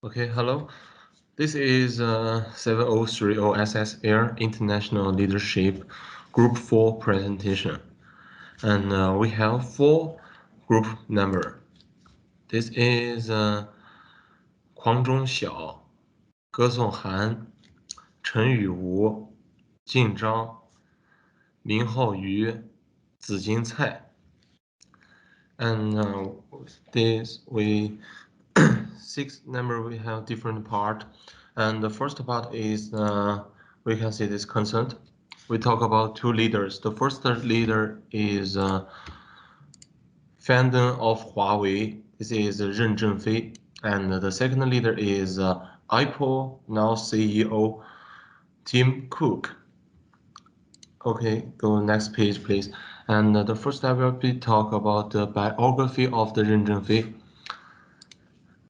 Okay, hello. This is 7030 OSS Air International Leadership Group 4 presentation. And we have 4 group member. This is 黄忠晓、歌颂涵、陈雨吴、靳章、明浩瑜、紫金蔡。And this we 6 number we have different part, and the first part is we can see this consent. We talk about 2 leaders. The first leader is founder of Huawei. This is Ren Zhengfei, and the second leader is Apple now CEO Tim Cook. Okay, go next page, please. And the first I will be talk about the biography of the Ren Zhengfei.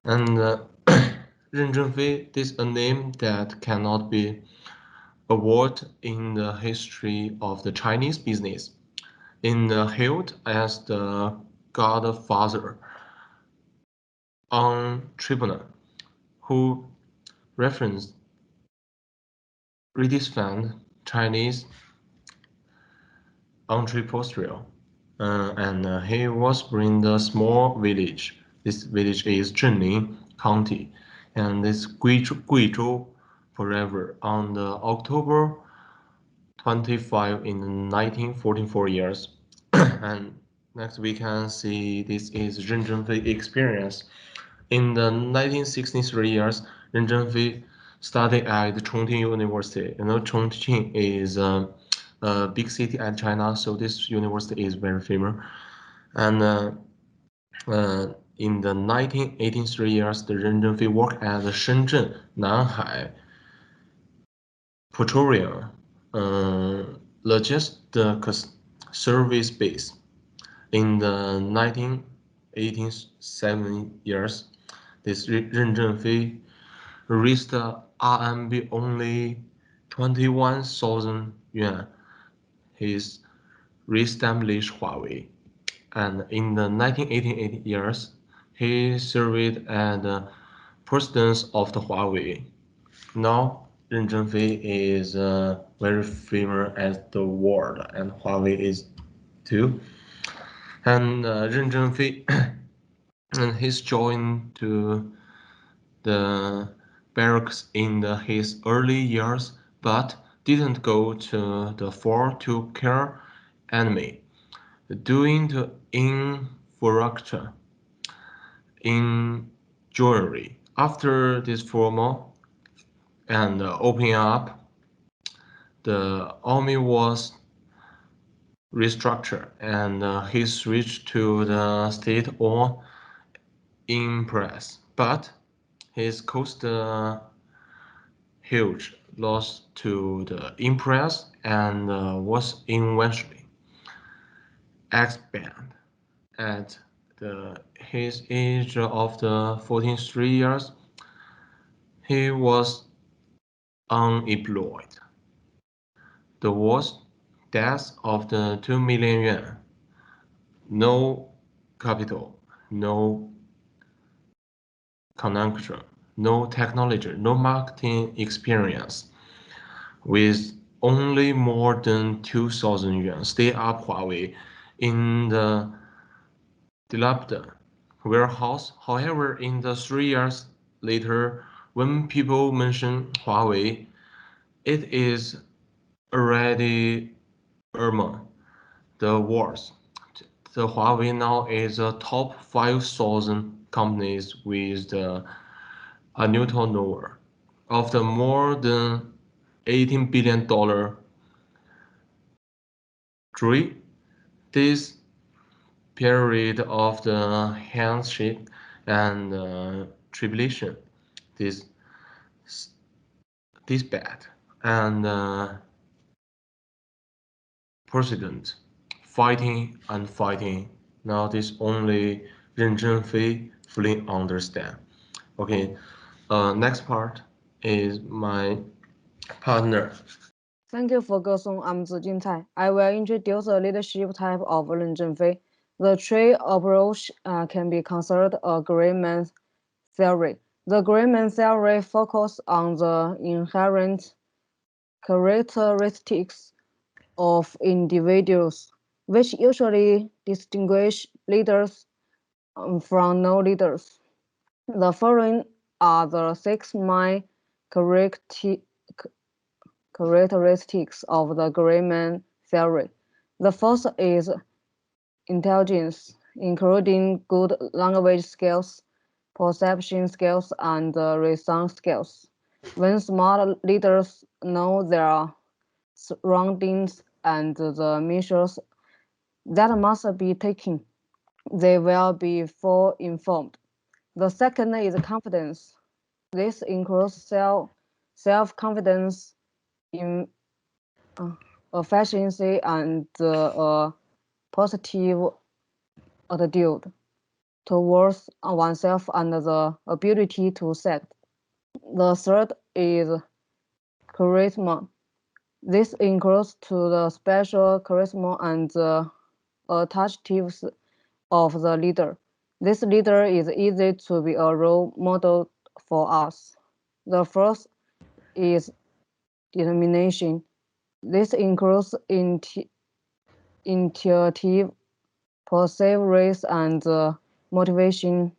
And Ren Zhengfei is a name that cannot be avoided in the history of the Chinese business. Hailed as the godfather entrepreneur who referenced redefined Chinese entrepreneurial. And he was born in a small village. This village is Zhenling County, and this Guizhou forever on the October 25 in 1944 years. And next we can see this is Ren Zhengfei experience. In the 1963 years, Ren Zhengfei studied at Chongqing University. You know, Chongqing is a big city at China, so this university is very famous. And in the 1983 years, the Ren Zhengfei worked at the Shenzhen Nanhai Petroleum Logistics Service Base. In the 1987 years, this Ren Zhengfei reached RMB only 21,000 yuan. He's reestablished Huawei. And in the 1988 years, he served as the president of the Huawei. Now, Ren Zhengfei is very famous as the world, and Huawei is too. And Ren Zhengfei and he's joined to the barracks in his early years, but didn't go to the fort to kill enemy. Doing the infrastructure in jewelry. After this formal and opening up, the army was restructured and he switched to the state-owned impress. But his cost huge loss to the impress and was eventually expanded at his age of the 43 years. He was unemployed. The worst death of the 2 million yuan. No capital, no connection, no technology, no marketing experience. With only more than 2,000 yuan, stay up Huawei in the dilapidated warehouse. However, in the 3 years later, when people mention Huawei, it is already among the worst. The Huawei now is a top 5,000 companies with a annual turnover of the more than $18 billion. During this period of the handshake and tribulation, this bad and president fighting and fighting. Now this only Ren Zhengfei fully understand. Okay, next part is my partner. Thank you for Gesong. I'm Zijin Cai. I will introduce the leadership type of Ren Zhengfei. The tree approach can be considered agreement theory. The Grayman theory focuses on the inherent characteristics of individuals, which usually distinguish leaders from no-leaders. The following are the six main characteristics of the Grayman theory. The first is intelligence, including good language skills, perception skills, and reason skills. When smart leaders know their surroundings and the measures that must be taken, they will be full informed. The second is confidence. This includes self-confidence in efficiency and a positive attitude towards oneself and the ability to set. The third is charisma. This includes to the special charisma and the attractiveness of the leader. This leader is easy to be a role model for us. The first is determination. This includes intuitive, perseverance, and motivation.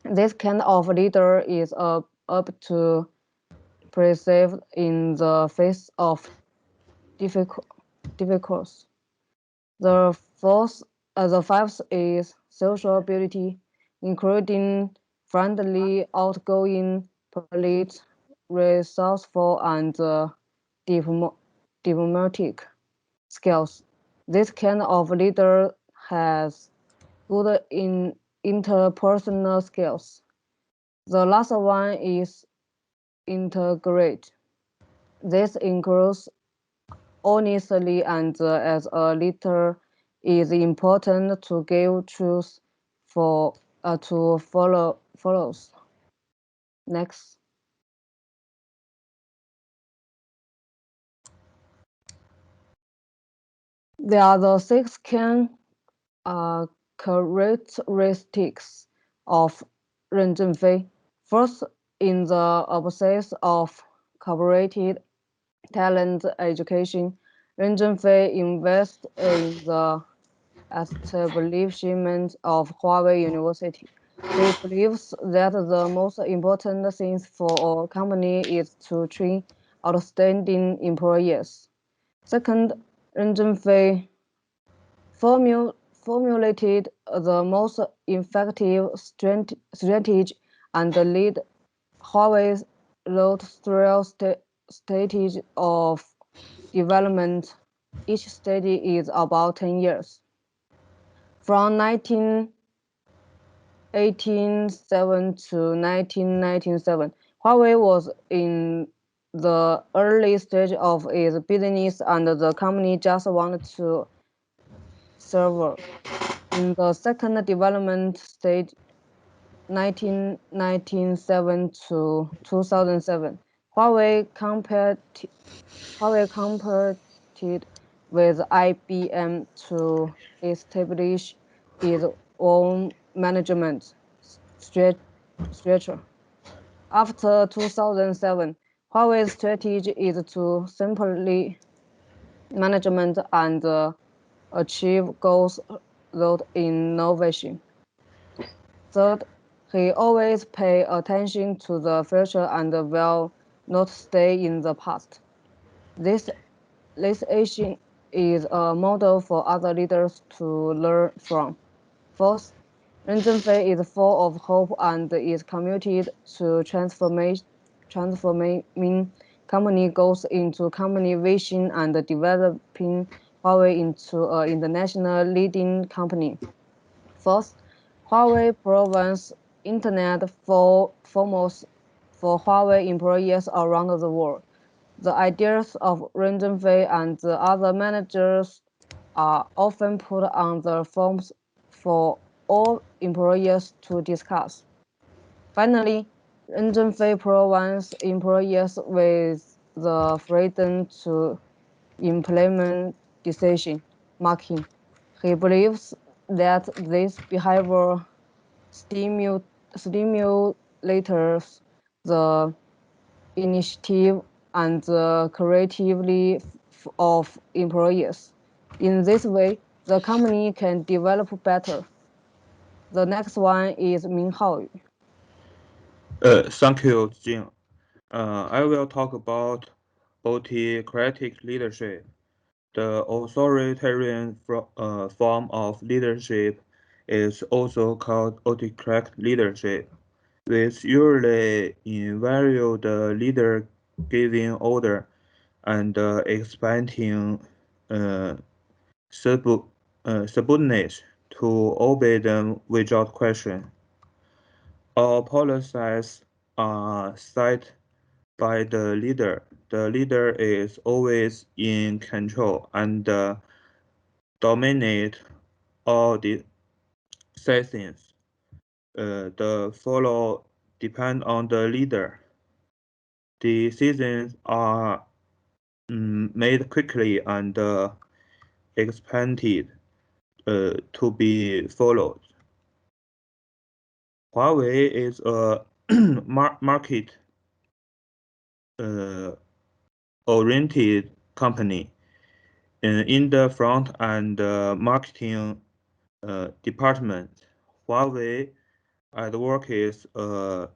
This kind of leader is up to persevere in the face of difficult. The fifth is social ability, including friendly, outgoing, polite, resourceful, and diplomatic skills. This kind of leader has good interpersonal skills. The last one is integrate. This includes honestly and as a leader is important to give truth for to follows. Next, there are the six key characteristics of Ren Zhenfei. First, in the process of cooperative talent education, Ren Zhenfei invests in the establishment of Huawei University. He believes that the most important thing for a company is to train outstanding employees. Second, Ren Zhenfei formulated the most effective strategy and lead Huawei's road through stage of development. Each stage is about 10 years. From 1987 to 1997, Huawei was in the early stage of its business and the company just wanted to serve. In the second development stage, 1997 to 2007, Huawei competed with IBM to establish its own management structure. After 2007, Huawei's strategy is to simply management and achieve goals through innovation. Third, he always pay attention to the future and will not stay in the past. This action is a model for other leaders to learn from. Fourth, Ren Zhenfei is full of hope and is committed to transforming company goals into company vision and developing Huawei into an international leading company. First, Huawei provides internet foremost for Huawei employees around the world. The ideas of Ren Zhenfei and the other managers are often put on the forms for all employees to discuss. Finally, Ren Zhenfei provides employees with the freedom to implement decision making. He believes that this behavior stimulators the initiative and the creativity of employees. In this way, the company can develop better. The next one is Ming Haoyu. Thank you, Jing. I will talk about autocratic leadership. The authoritarian form of leadership is also called autocratic leadership, which usually involves the leader giving order and expecting uh, subordinates to obey them without question. All policies are set by the leader. The leader is always in control and dominate all the decisions. The follow depend on the leader. Decisions are made quickly and expected to be followed. Huawei is a market uh, oriented company. In the front and marketing department, Huawei at work is a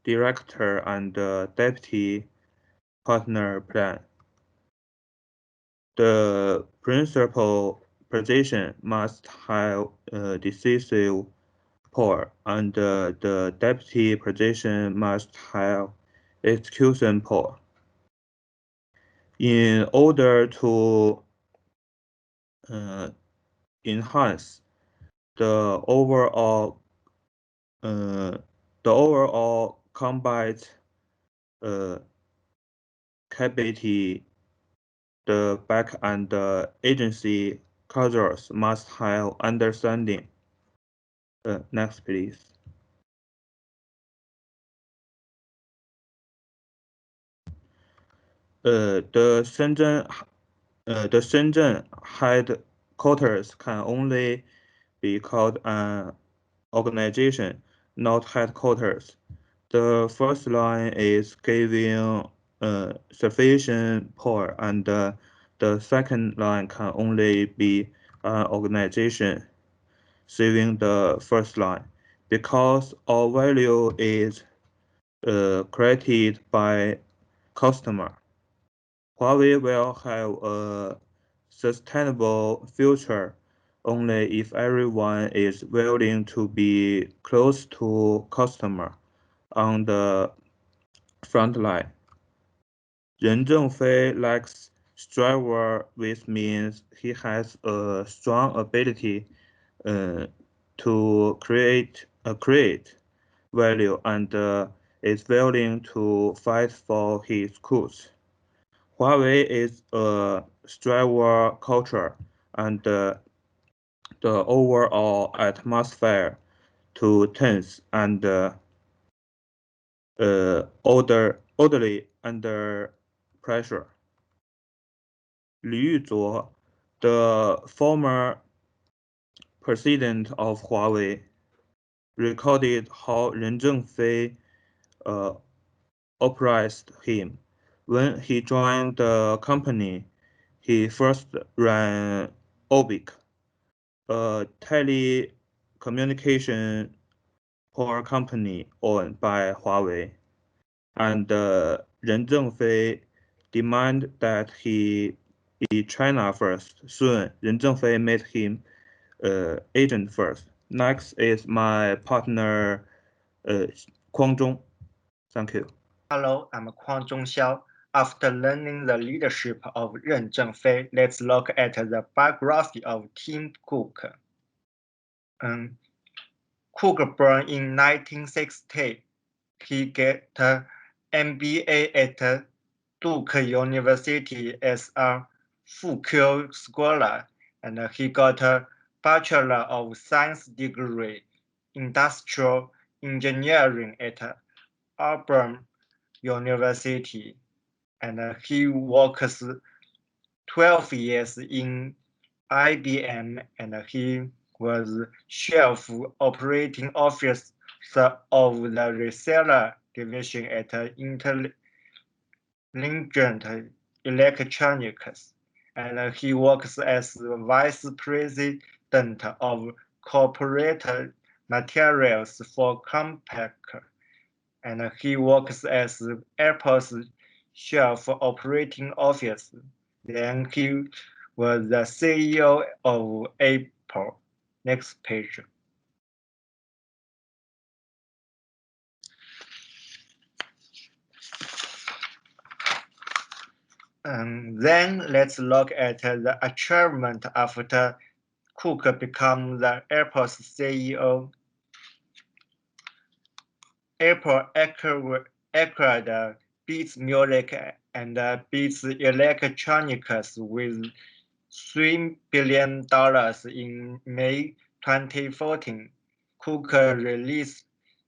director and deputy partner plan. The principal position must have decisive power, and the deputy position must have execution power. In order to uh, enhance the overall uh, combat uh, capability, the back and agency cultures must have understanding. Next, please. The Shenzhen headquarters can only be called an organization, not headquarters. The first line is giving sufficient power, and the second line can only be an organization, saving the first line, because all value is created by customer. Huawei will have a sustainable future only if everyone is willing to be close to customer on the front line. Ren Zhengfei likes striver, which means he has a strong ability uh, to create value and is willing to fight for his cause. Huawei is a striver culture, and the overall atmosphere too tense and orderly under pressure. Liu Yuzhuo, the former president of Huawei, recorded how Ren Zhengfei uh, oppressed him. When he joined the company, he first ran Obic, a telecommunication power company owned by Huawei, and Ren Zhengfei demanded that he be China first. Soon, Ren Zhengfei made him agent first. Next is my partner Kwang Zhong. Thank you. Hello, I'm Kwang Zhongxiao. After learning the leadership of Ren Zhengfei, let's look at the biography of Tim Cook. Cook born in 1960. He got MBA at Duke University as a Full scholar, and he got a Bachelor of Science degree, Industrial Engineering at Auburn University, and he works 12 years in IBM, and he was chief operating officer of the reseller division at Intelligent Electronics, and he works as vice president of corporate materials for Compaq, and he works as Apple's chief operating officer. Then he was the CEO of Apple. Next page. Then let's look at the achievement after Cook became the Apple's CEO. Apple acquired Beats Music and Beats Electronics with $3 billion in May 2014. Cook released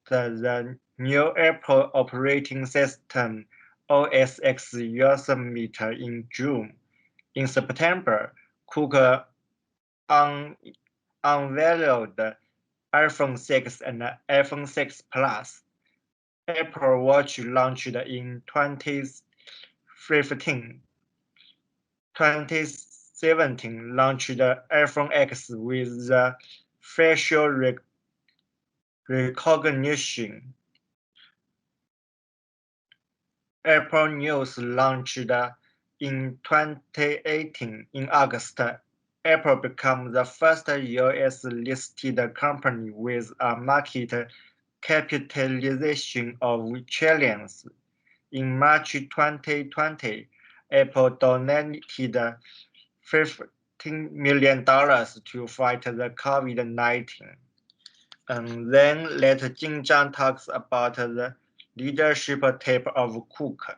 the new Apple operating system OS X Yosemite in June. In September, Cook unveiled the iPhone 6 and iPhone 6 Plus. Apple Watch launched in 2015. 2017 launched the iPhone X with the facial recognition. Apple News launched in 2018. In August, Apple became the first US-listed company with a market capitalization of trillions. In March 2020, Apple donated $15 million to fight the COVID-19. And then let Jingzhang talks about the leadership type of Cook.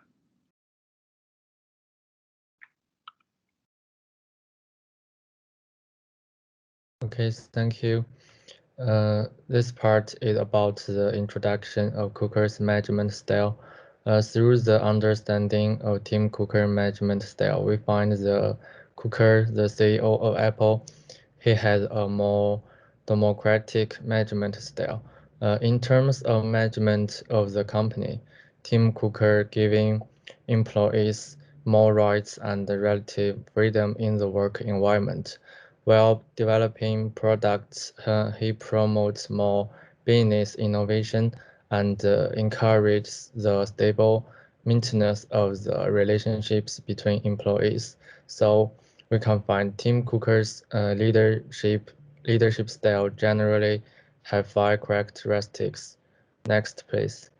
Okay, thank you. This part is about the introduction of Cooker's management style. Through the understanding of Tim Cooker management style, we find the Cooker, the CEO of Apple, he had a more democratic management style. In terms of management of the company, Tim Cooker giving employees more rights and relative freedom in the work environment. While developing products, he promotes more business innovation and encourages the stable maintenance of the relationships between employees. So we can find Tim Cooker's leadership style generally have 5 characteristics. Next, please.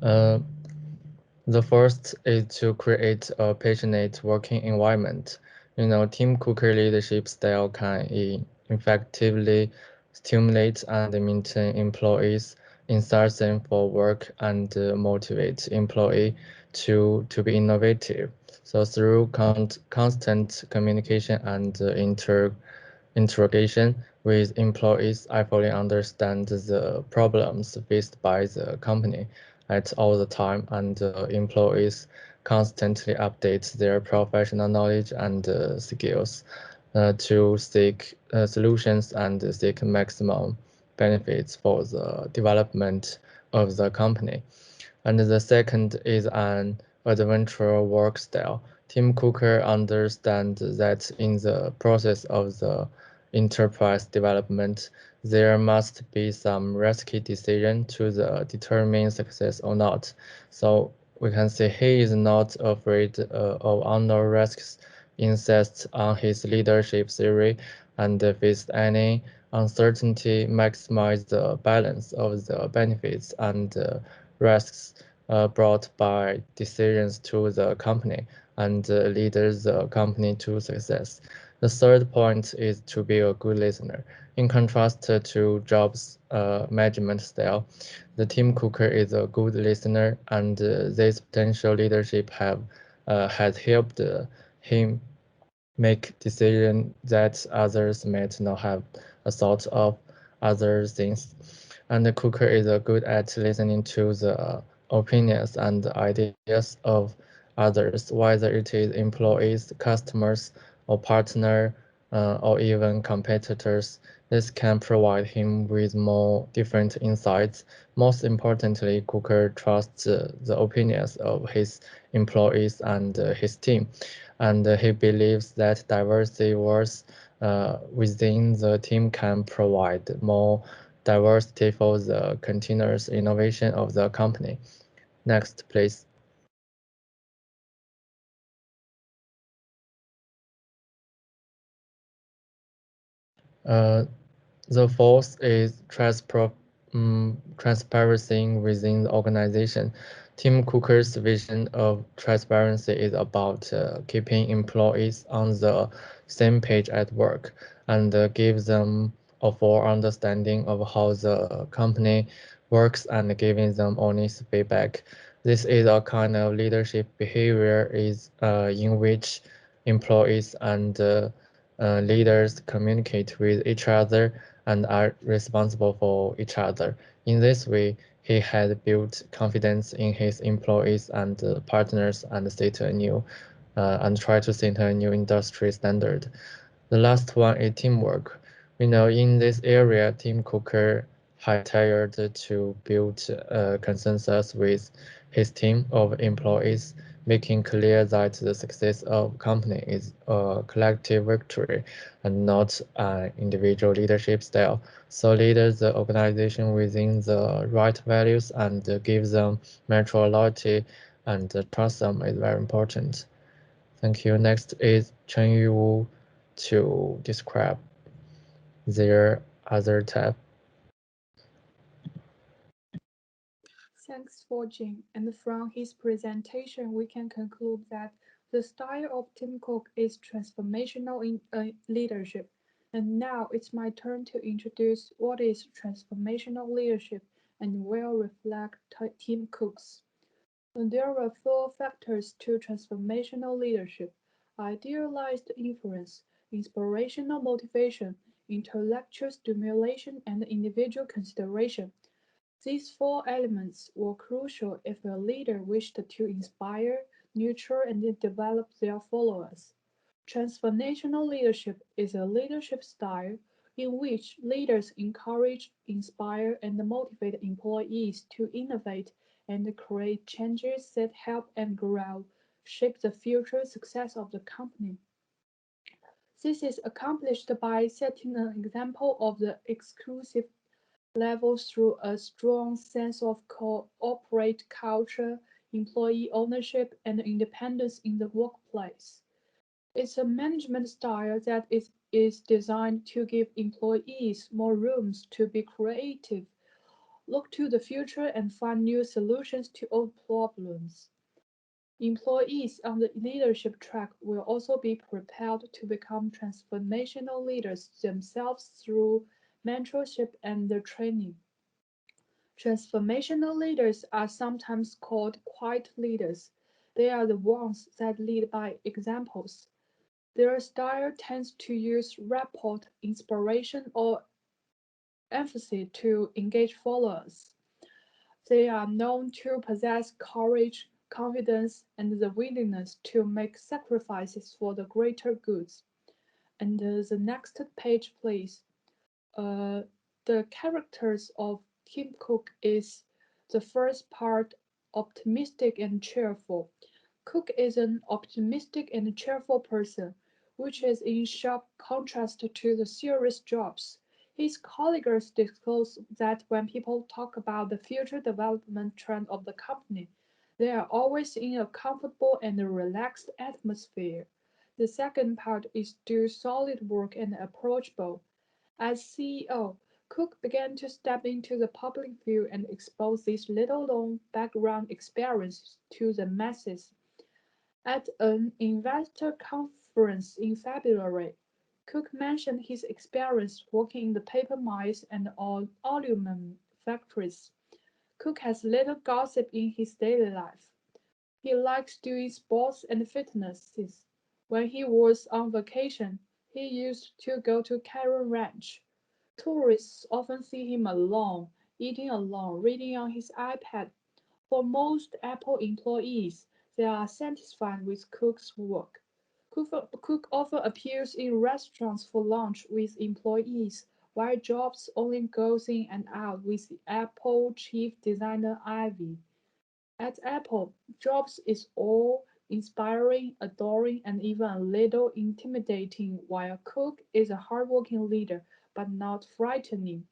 Uh, The first is to create a passionate working environment. Tim Cooker leadership style can effectively stimulate and maintain employees, enthusiasm for work, and motivate employee to be innovative. So through constant communication and interrogation with employees, I fully understand the problems faced by the company at all the time, and employees constantly update their professional knowledge and skills to seek solutions and seek maximum benefits for the development of the company. And the second is an adventure work style. Tim Cooker understands that in the process of the enterprise development, there must be some risky decision to determine success or not. So we can say he is not afraid of unknown risks, insists on his leadership theory, and face any uncertainty, maximize the balance of the benefits and risks brought by decisions to the company and leads the company to success. The third point is to be a good listener. In contrast to Jobs' management style, the Tim Cooker is a good listener, and this potential leadership has helped him make decisions that others might not have a thought of other things. And Cooker is good at listening to the opinions and ideas of others, whether it is employees, customers, or partner or even competitors. This can provide him with more different insights. Most importantly, Cooker trusts the opinions of his employees and his team, and he believes that diversity was within the team can provide more diversity for the continuous innovation of the company. Next, please. Uh, The fourth is transparency within the organization. Tim Cooker's vision of transparency is about keeping employees on the same page at work and give them a full understanding of how the company works and giving them honest feedback. This is a kind of leadership behavior in which employees and leaders communicate with each other and are responsible for each other. In this way, he had built confidence in his employees and partners and set a new and try to set a new industry standard. The last one is teamwork. We know in this area, Tim Cooker had tried to build a consensus with his team of employees, making clear that the success of company is a collective victory and not an individual leadership style. So lead the organization within the right values and give them mutual loyalty and trust them is very important. Thank you. Next is Chen Yu to describe their other tab. Thanks for Jim. And from his presentation, we can conclude that the style of Tim Cook is transformational in leadership. And now it's my turn to introduce what is transformational leadership and will reflect Tim Cook's. And there are four factors to transformational leadership: idealized influence, inspirational motivation, intellectual stimulation, and individual consideration. These four elements were crucial if a leader wished to inspire, nurture, and develop their followers. Transformational leadership is a leadership style in which leaders encourage, inspire, and motivate employees to innovate and create changes that help and grow, shape the future success of the company. This is accomplished by setting an example of the exclusive level through a strong sense of corporate culture, employee ownership, and independence in the workplace. It's a management style that is designed to give employees more rooms to be creative, look to the future, and find new solutions to old problems. Employees on the leadership track will also be propelled to become transformational leaders themselves through mentorship and training. Transformational leaders are sometimes called quiet leaders. They are the ones that lead by examples. Their style tends to use rapport, inspiration, or empathy to engage followers. They are known to possess courage, confidence, and the willingness to make sacrifices for the greater goods. And the next page, please. Uh, the characters of Tim Cook is the first part optimistic and cheerful. Cook is an optimistic and cheerful person, which is in sharp contrast to the serious Jobs. His colleagues disclose that when people talk about the future development trend of the company, they are always in a comfortable and relaxed atmosphere. The second part is do solid work and approachable. As CEO, Cook began to step into the public view and expose this little-known background experience to the masses. At an investor conference in February, Cook mentioned his experience working in the paper mills and aluminum factories. Cook has little gossip in his daily life. He likes doing sports and fitnesses. When he was on vacation, he used to go to Karen Ranch. Tourists often see him alone, eating alone, reading on his iPad. For most Apple employees, they are satisfied with Cook's work. Cook often appears in restaurants for lunch with employees, while Jobs only goes in and out with Apple chief designer Ivy. At Apple, Jobs is awe-inspiring, adoring, and even a little intimidating, while Cook is a hardworking leader, but not frightening.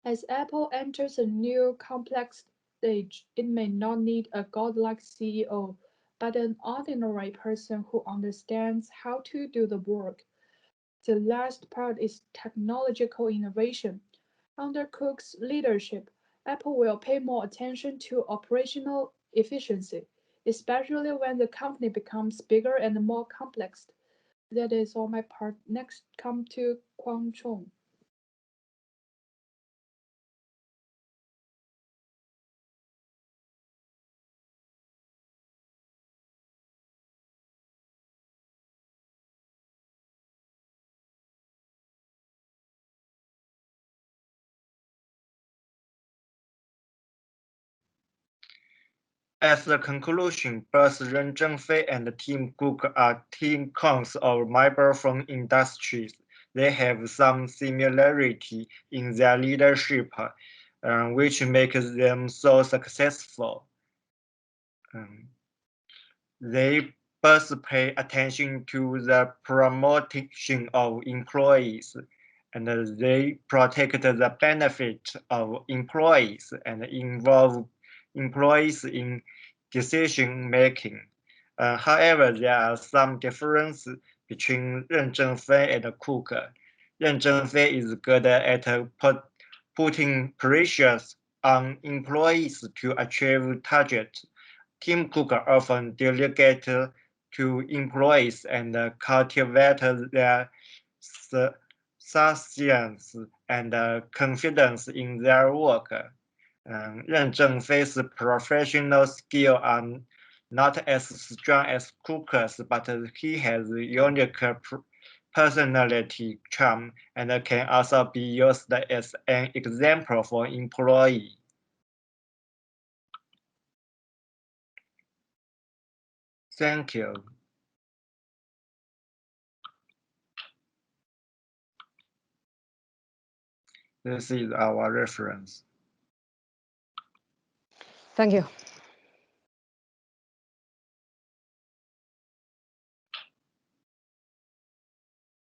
As Apple enters a new complex stage, it may not need a godlike CEO, but an ordinary person who understands how to do the work. The last part is technological innovation. Under Cook's leadership, Apple will pay more attention to operational efficiency, especially when the company becomes bigger and more complex. That is all my part. Next, come to Kwang Chung. As a conclusion, both Ren Zhengfei and Tim Cook are team cons of mobile phone industries. They have some similarity in their leadership, which makes them so successful. Um, They both pay attention to the promotion of employees, and they protect the benefit of employees and involve employees in decision making. However, there are some differences between Ren Zhengfei and Cook. Ren Zhengfei is good at putting pressure on employees to achieve targets. Tim Cook often delegates to employees and cultivates their science and confidence in their work. Ren Zhengfei's professional skills are not as strong as Cook's, but he has unique personality charm and can also be used as an example for employees. Thank you. This is our reference. Thank you.